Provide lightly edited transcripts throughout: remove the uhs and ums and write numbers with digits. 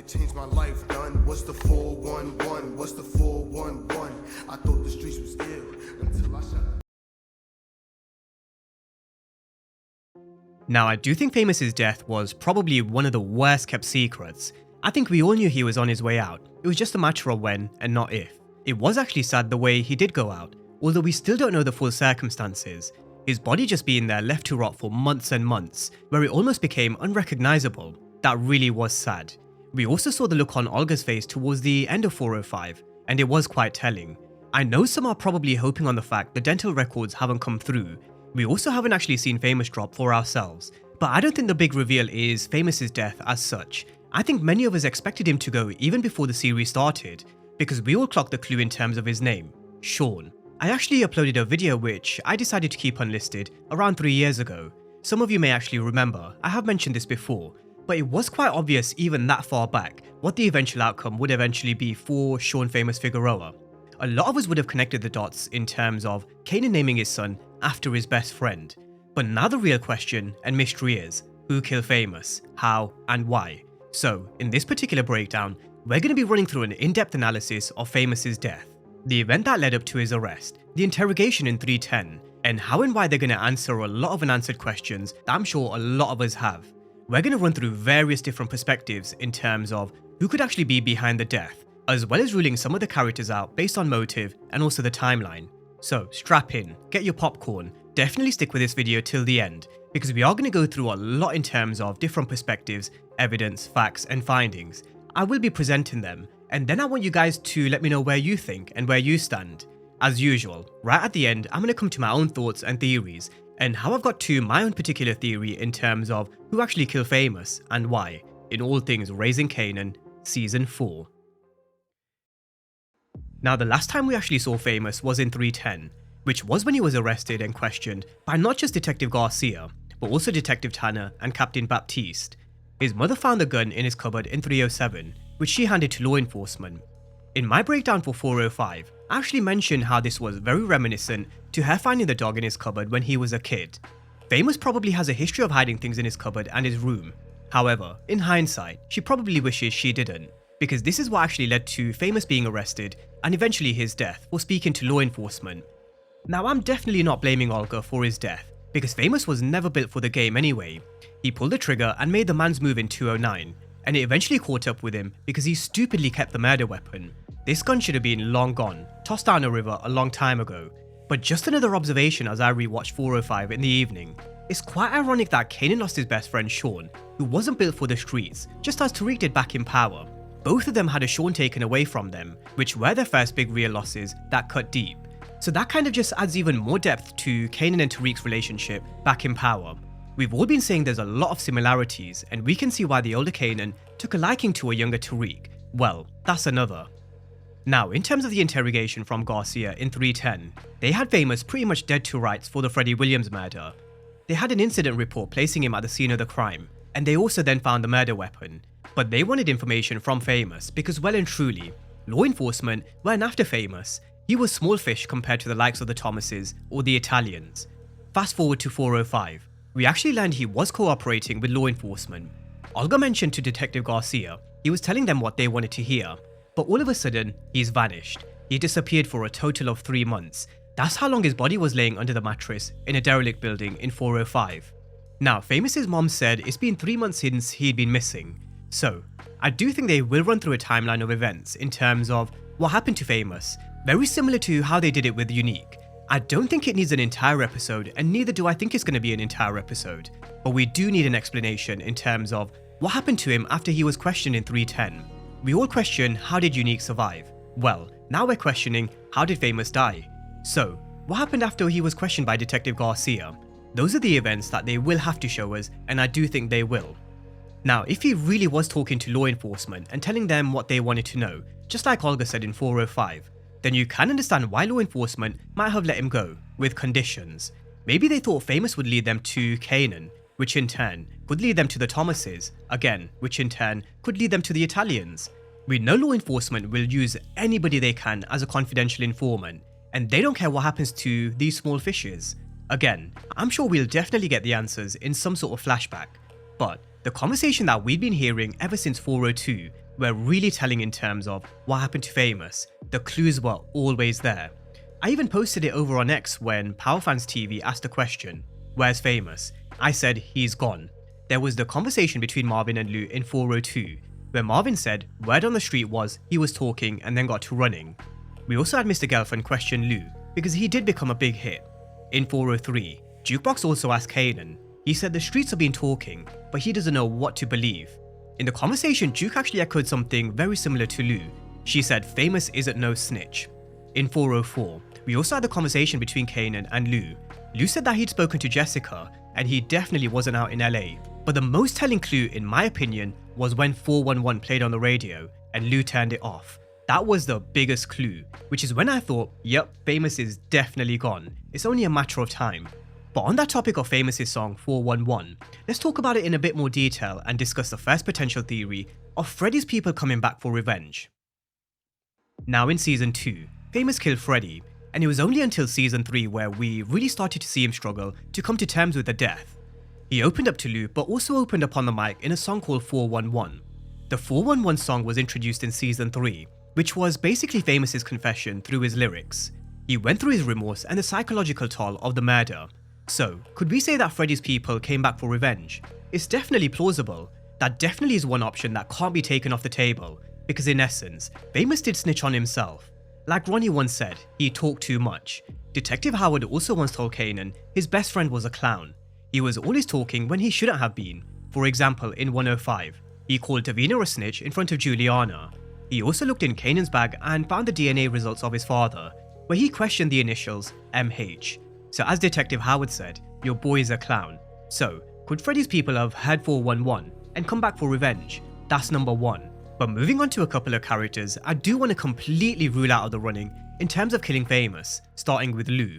It changed my life, done. What's the 411? What's the 411? I thought the streets was ill until I shot. Now, I do think Famous's death was probably one of the worst kept secrets. I think we all knew he was on his way out. It was just a matter of when and not if. It was actually sad the way he did go out, although we still don't know the full circumstances. His body just being there left to rot for months and months, where it almost became unrecognizable. That really was sad. We also saw the look on Olga's face towards the end of 405, and it was quite telling. I know some are probably hoping on the fact the dental records haven't come through. We also haven't actually seen Famous drop for ourselves, but I don't think the big reveal is Famous's death as such. I think many of us expected him to go even before the series started, because we all clocked the clue in terms of his name, Sean. I actually uploaded a video which I decided to keep unlisted around 3 years ago. Some of you may actually remember, I have mentioned this before, but it was quite obvious even that far back what the eventual outcome would eventually be for Sean Famous Figueroa. A lot of us would have connected the dots in terms of Kanan naming his son after his best friend. But now the real question and mystery is, who killed Famous, how and why? So, in this particular breakdown, we're going to be running through an in-depth analysis of Famous's death, the event that led up to his arrest, the interrogation in 310, and how and why they're going to answer a lot of unanswered questions that I'm sure a lot of us have. We're going to run through various different perspectives in terms of who could actually be behind the death, as well as ruling some of the characters out based on motive and also the timeline. So strap in, get your popcorn, definitely stick with this video till the end, because we are going to go through a lot in terms of different perspectives, evidence, facts and findings. I will be presenting them, and then I want you guys to let me know where you think and where you stand. As usual, right at the end, I'm going to come to my own thoughts and theories, and how I've got to my own particular theory in terms of who actually killed Famous and why, in all things Raising Kanan, Season 4. Now, the last time we actually saw Famous was in 310, which was when he was arrested and questioned by not just Detective Garcia, but also Detective Tanner and Captain Baptiste. His mother found the gun in his cupboard in 307, which she handed to law enforcement. In my breakdown for 405, I actually mentioned how this was very reminiscent to her finding the dog in his cupboard when he was a kid. Famous probably has a history of hiding things in his cupboard and his room. However, in hindsight, she probably wishes she didn't, because this is what actually led to Famous being arrested and eventually his death for speaking to law enforcement. Now, I'm definitely not blaming Olga for his death, because Famous was never built for the game anyway. He pulled the trigger and made the man's move in 209, and it eventually caught up with him because he stupidly kept the murder weapon. This gun should have been long gone, tossed down a river a long time ago. But just another observation as I rewatched 405 in the evening, it's quite ironic that Kanan lost his best friend Sean, who wasn't built for the streets, just as Tariq did back in Power. Both of them had a Sean taken away from them, which were their first big real losses that cut deep. So that kind of just adds even more depth to Kanan and Tariq's relationship back in Power. We've all been saying there's a lot of similarities, and we can see why the older Kanan took a liking to a younger Tariq. Well, that's another. Now, in terms of the interrogation from Garcia in 310, they had Famous pretty much dead to rights for the Freddie Williams murder. They had an incident report placing him at the scene of the crime, and they also then found the murder weapon. But they wanted information from Famous because, well and truly, law enforcement weren't after Famous. He was small fish compared to the likes of the Thomases or the Italians. Fast forward to 405. We actually learned he was cooperating with law enforcement. Olga mentioned to Detective Garcia he was telling them what they wanted to hear, but all of a sudden, he's vanished. He disappeared for a total of 3 months. That's how long his body was laying under the mattress in a derelict building in 405. Now, Famous's mom said it's been 3 months since he'd been missing. So, I do think they will run through a timeline of events in terms of what happened to Famous, very similar to how they did it with Unique. I don't think it needs an entire episode, and neither do I think it's going to be an entire episode, but we do need an explanation in terms of what happened to him after he was questioned in 310. We all question, how did Unique survive? Well, now we're questioning, how did Famous die? So, what happened after he was questioned by Detective Garcia? Those are the events that they will have to show us, and I do think they will. Now, if he really was talking to law enforcement and telling them what they wanted to know, just like Olga said in 405, then you can understand why law enforcement might have let him go, with conditions. Maybe they thought Famous would lead them to Kanan, which in turn could lead them to the Thomases, again, which in turn could lead them to the Italians. We know law enforcement will use anybody they can as a confidential informant, and they don't care what happens to these small fishes. Again, I'm sure we'll definitely get the answers in some sort of flashback, but the conversation that we've been hearing ever since 402 were really telling in terms of what happened to Famous. The clues were always there. I even posted it over on X when Powerfans TV asked the question, "Where's Famous?" I said, "He's gone." There was the conversation between Marvin and Lou in 402, where Marvin said word on the street was he was talking and then got to running. We also had Mr. Gelfand question Lou, because he did become a big hit. In 403, Jukebox also asked Kanan. He said the streets have been talking, but he doesn't know what to believe. In the conversation, Juke actually echoed something very similar to Lou. She said Famous isn't no snitch. In 404, we also had the conversation between Kanan and Lou. Lou said that he'd spoken to Jessica, and he definitely wasn't out in LA. But the most telling clue, in my opinion, was when 411 played on the radio, and Lou turned it off. That was the biggest clue, which is when I thought, yep, Famous is definitely gone. It's only a matter of time. But on that topic of Famous's song 411, let's talk about it in a bit more detail and discuss the first potential theory of Freddie's people coming back for revenge. Now in season 2, Famous killed Freddie, and it was only until season 3 where we really started to see him struggle to come to terms with the death. He opened up to Lou, but also opened up on the mic in a song called 411. The 411 song was introduced in season 3, which was basically Famous's confession through his lyrics. He went through his remorse and the psychological toll of the murder. So, could we say that Freddie's people came back for revenge? It's definitely plausible. That definitely is one option that can't be taken off the table, because in essence, Famous did snitch on himself. Like Ronnie once said, he talked too much. Detective Howard also once told Kanan his best friend was a clown. He was always talking when he shouldn't have been. For example, in 105, he called Davina a snitch in front of Juliana. He also looked in Kanan's bag and found the DNA results of his father, where he questioned the initials MH. So as Detective Howard said, your boy is a clown. So, could Freddie's people have heard 411 and come back for revenge? That's number 1. But moving on to a couple of characters, I do want to completely rule out of the running in terms of killing Famous, starting with Lou.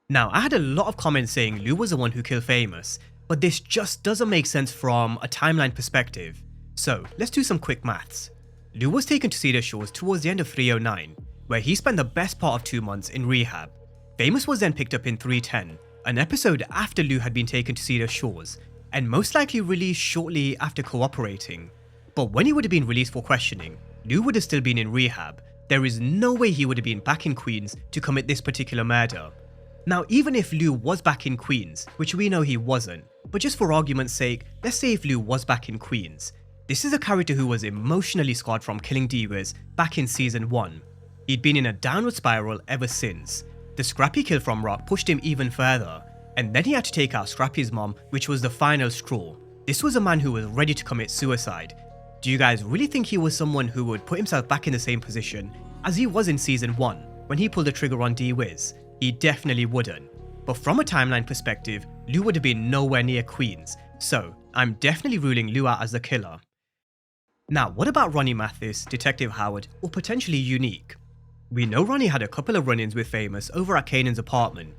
Now, I had a lot of comments saying Lou was the one who killed Famous, but this just doesn't make sense from a timeline perspective. So, let's do some quick maths. Lou was taken to Cedar Shores towards the end of 309, where he spent the best part of 2 months in rehab. Famous was then picked up in 310, an episode after Lou had been taken to Cedar Shores, and most likely released shortly after cooperating. But when he would have been released for questioning, Lou would have still been in rehab. There is no way he would have been back in Queens to commit this particular murder. Now, even if Lou was back in Queens, which we know he wasn't, but just for argument's sake, let's say if Lou was back in Queens, this is a character who was emotionally scarred from killing D-Wiz back in season 1. He'd been in a downward spiral ever since. The Scrappy kill from Raq pushed him even further, and then he had to take out Scrappy's mom, which was the final straw. This was a man who was ready to commit suicide. Do you guys really think he was someone who would put himself back in the same position as he was in season 1 when he pulled the trigger on D-Wiz? He definitely wouldn't. But from a timeline perspective, Lou would have been nowhere near Queens, so I'm definitely ruling Lou out as the killer. Now, what about Ronnie Mathis, Detective Howard, or potentially Unique? We know Ronnie had a couple of run-ins with Famous over at Kanan's apartment.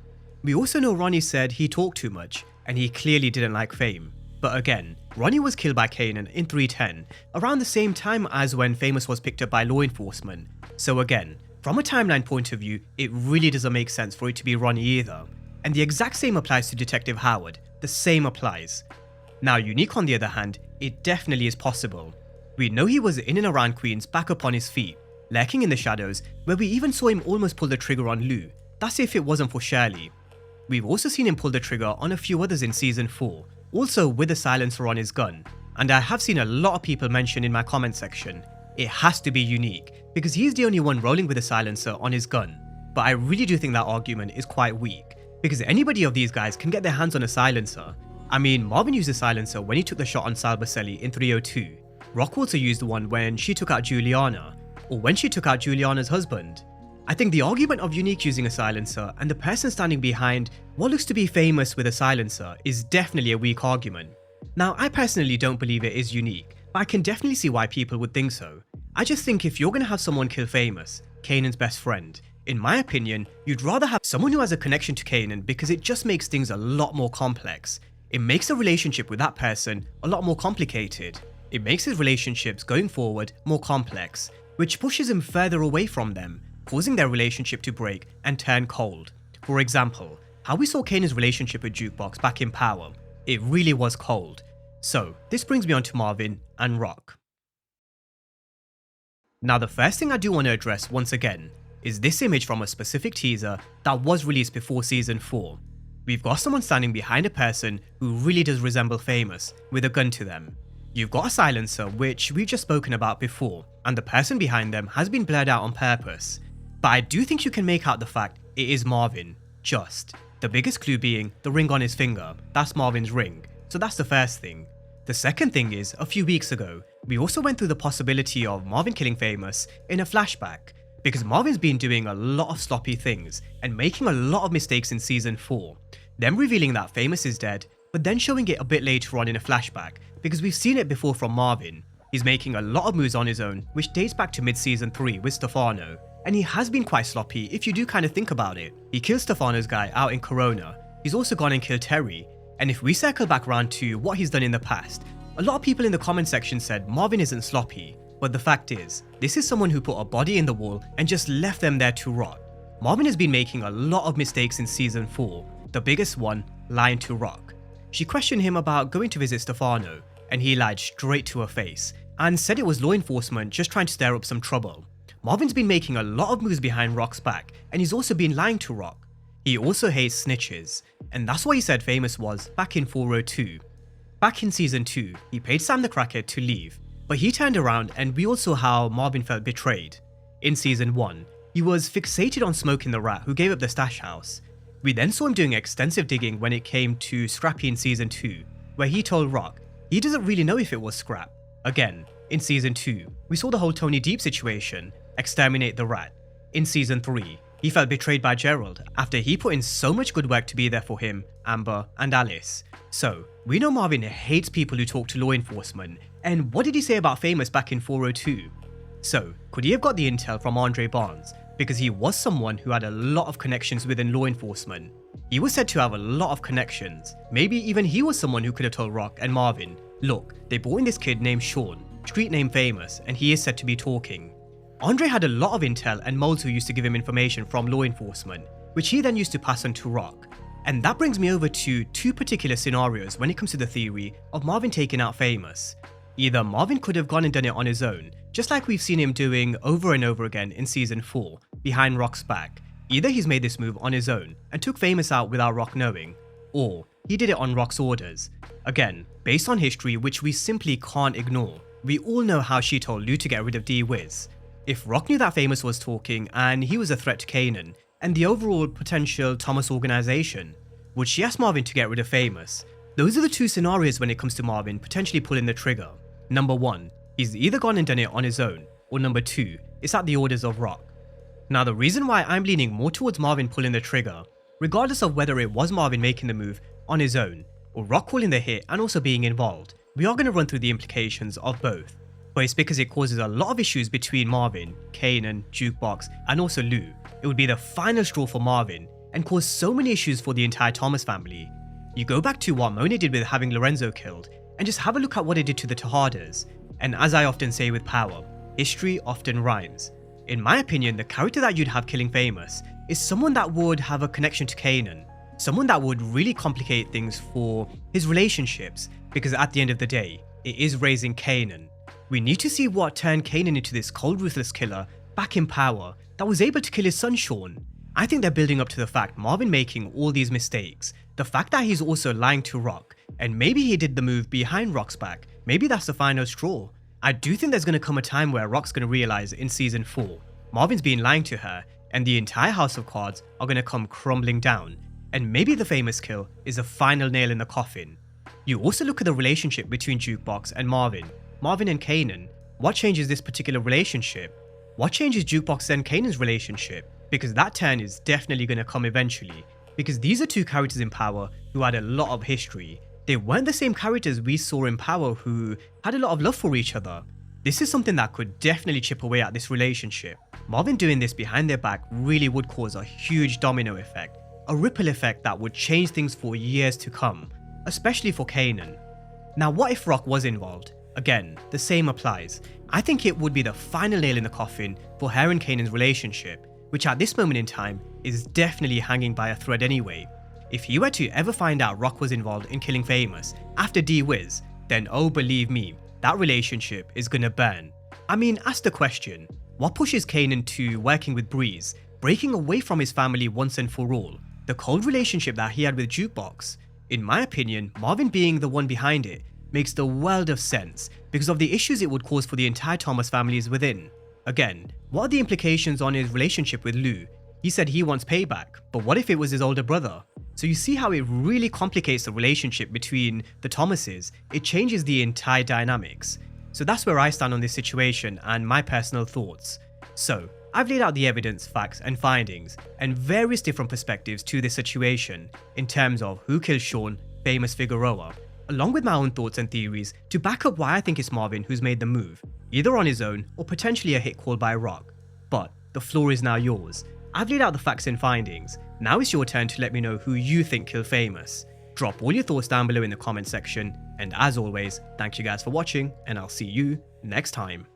We also know Ronnie said he talked too much, and he clearly didn't like fame. But again, Ronnie was killed by Kanan in 310, around the same time as when Famous was picked up by law enforcement. So again, from a timeline point of view, it really doesn't make sense for it to be Ronnie either. And the exact same applies to Detective Howard, the same applies. Now Unique on the other hand, it definitely is possible. We know he was in and around Queens back up on his feet, lurking in the shadows, where we even saw him almost pull the trigger on Lou. That's if it wasn't for Shirley. We've also seen him pull the trigger on a few others in season 4, also with a silencer on his gun. And I have seen a lot of people mention in my comment section, it has to be Unique, because he's the only one rolling with a silencer on his gun. But I really do think that argument is quite weak, because anybody of these guys can get their hands on a silencer. I mean, Marvin used a silencer when he took the shot on Sal Baselli in 302. Raq also used one when she took out Juliana, or when she took out Juliana's husband. I think the argument of Unique using a silencer and the person standing behind what looks to be Famous with a silencer is definitely a weak argument. Now, I personally don't believe it is Unique, but I can definitely see why people would think so. I just think if you're going to have someone kill Famous, Kanan's best friend, in my opinion, you'd rather have someone who has a connection to Kanan because it just makes things a lot more complex. It makes the relationship with that person a lot more complicated. It makes his relationships going forward more complex, which pushes him further away from them, causing their relationship to break and turn cold. For example, how we saw Kanan's relationship with Jukebox back in Power. It really was cold. So, this brings me on to Marvin and Raq. Now the first thing I do want to address once again is this image from a specific teaser that was released before season 4. We've got someone standing behind a person who really does resemble Famous with a gun to them. You've got a silencer, which we've just spoken about before, and the person behind them has been blurred out on purpose. But I do think you can make out the fact it is Marvin, just. The biggest clue being the ring on his finger, that's Marvin's ring, so that's the first thing. The second thing is, a few weeks ago, we also went through the possibility of Marvin killing Famous in a flashback, because Marvin's been doing a lot of sloppy things and making a lot of mistakes in season 4, them revealing that Famous is dead, but then showing it a bit later on in a flashback, because we've seen it before from Marvin. He's making a lot of moves on his own, which dates back to mid-season 3 with Stefano, and he has been quite sloppy if you do kind of think about it. He killed Stefano's guy out in Corona, he's also gone and killed Terry, and if we circle back around to what he's done in the past, a lot of people in the comment section said Marvin isn't sloppy, but the fact is, this is someone who put a body in the wall and just left them there to rot. Marvin has been making a lot of mistakes in season 4, the biggest one, lying to Raq. She questioned him about going to visit Stefano, and he lied straight to her face, and said it was law enforcement just trying to stir up some trouble. Marvin's been making a lot of moves behind Raq's back, and he's also been lying to Raq. He also hates snitches, and that's what he said Famous was back in 402. Back in season 2, he paid Sam the crackhead to leave, but he turned around and we all saw how Marvin felt betrayed. In season 1, he was fixated on smoking the rat who gave up the stash house. We then saw him doing extensive digging when it came to Scrappy in season 2, where he told Raq he doesn't really know if it was Scrap. Again, in season 2, we saw the whole Tony Deep situation, exterminate the rat. In season 3, he felt betrayed by Gerald after he put in so much good work to be there for him, Amber, and Alice. So, we know Marvin hates people who talk to law enforcement, and what did he say about Famous back in 402? So, could he have got the intel from Andre Barnes, because he was someone who had a lot of connections within law enforcement? He was said to have a lot of connections. Maybe even he was someone who could have told Raq and Marvin, look, they brought in this kid named Sean, street name Famous, and he is said to be talking. Andre had a lot of intel and moles who used to give him information from law enforcement, which he then used to pass on to Raq. And that brings me over to two particular scenarios when it comes to the theory of Marvin taking out Famous. Either Marvin could have gone and done it on his own, just like we've seen him doing over and over again in season 4, behind Raq's back. Either he's made this move on his own and took Famous out without Raq knowing, or he did it on Raq's orders. Again, based on history which we simply can't ignore. We all know how she told Lou to get rid of D-Wiz. If Raq knew that Famous was talking and he was a threat to Kanan and the overall potential Thomas organization, would she ask Marvin to get rid of Famous? Those are the two scenarios when it comes to Marvin potentially pulling the trigger. Number 1, he's either gone and done it on his own, or number 2, it's at the orders of Raq. Now the reason why I'm leaning more towards Marvin pulling the trigger, regardless of whether it was Marvin making the move on his own, or Raq calling the hit and also being involved, we are going to run through the implications of both. But it's because it causes a lot of issues between Marvin, Kanan, Jukebox, and also Lou. It would be the final straw for Marvin, and cause so many issues for the entire Thomas family. You go back to what Mona did with having Lorenzo killed, and just have a look at what it did to the Tejadas. And as I often say with power, history often rhymes. In my opinion, the character that you'd have killing Famous is someone that would have a connection to Kanan, someone that would really complicate things for his relationships, because at the end of the day, it is raising Kanan. We need to see what turned Kanan into this cold, ruthless killer back in power that was able to kill his son Sean. I think they're building up to the fact Marvin making all these mistakes, the fact that he's also lying to Raq, and maybe he did the move behind Raq's back, maybe that's the final straw. I do think there's going to come a time where Raq's going to realize in season 4, Marvin's been lying to her, and the entire house of cards are going to come crumbling down, and maybe the Famous kill is the final nail in the coffin. You also look at the relationship between Jukebox and Marvin and Kanan. What changes this particular relationship? What changes Jukebox and Kanan's relationship? Because that turn is definitely going to come eventually, because these are two characters in power who had a lot of history. They weren't the same characters we saw in power who had a lot of love for each other. This is something that could definitely chip away at this relationship. Marvin doing this behind their back really would cause a huge domino effect, a ripple effect that would change things for years to come, especially for Kanan. Now what if Raq was involved? Again, the same applies. I think it would be the final nail in the coffin for her and Kanan's relationship, which at this moment in time is definitely hanging by a thread anyway. If you were to ever find out Raq was involved in killing Famous after D-Wiz, then oh believe me, that relationship is gonna burn. I mean, ask the question, what pushes Kanan to working with Breeze, breaking away from his family once and for all? The cold relationship that he had with Jukebox? In my opinion, Marvin being the one behind it makes the world of sense because of the issues it would cause for the entire Thomas families within. Again, what are the implications on his relationship with Lou? He said he wants payback, but what if it was his older brother? So you see how it really complicates the relationship between the Thomases. It changes the entire dynamics. So that's where I stand on this situation and my personal thoughts. So, I've laid out the evidence, facts and findings and various different perspectives to this situation in terms of who killed Sean, famous Figueroa, along with my own thoughts and theories to back up why I think it's Marvin who's made the move, either on his own or potentially a hit called by Raq. But the floor is now yours. I've laid out the facts and findings. Now it's your turn to let me know who you think killed Famous. Drop all your thoughts down below in the comment section, and as always, thank you guys for watching, and I'll see you next time.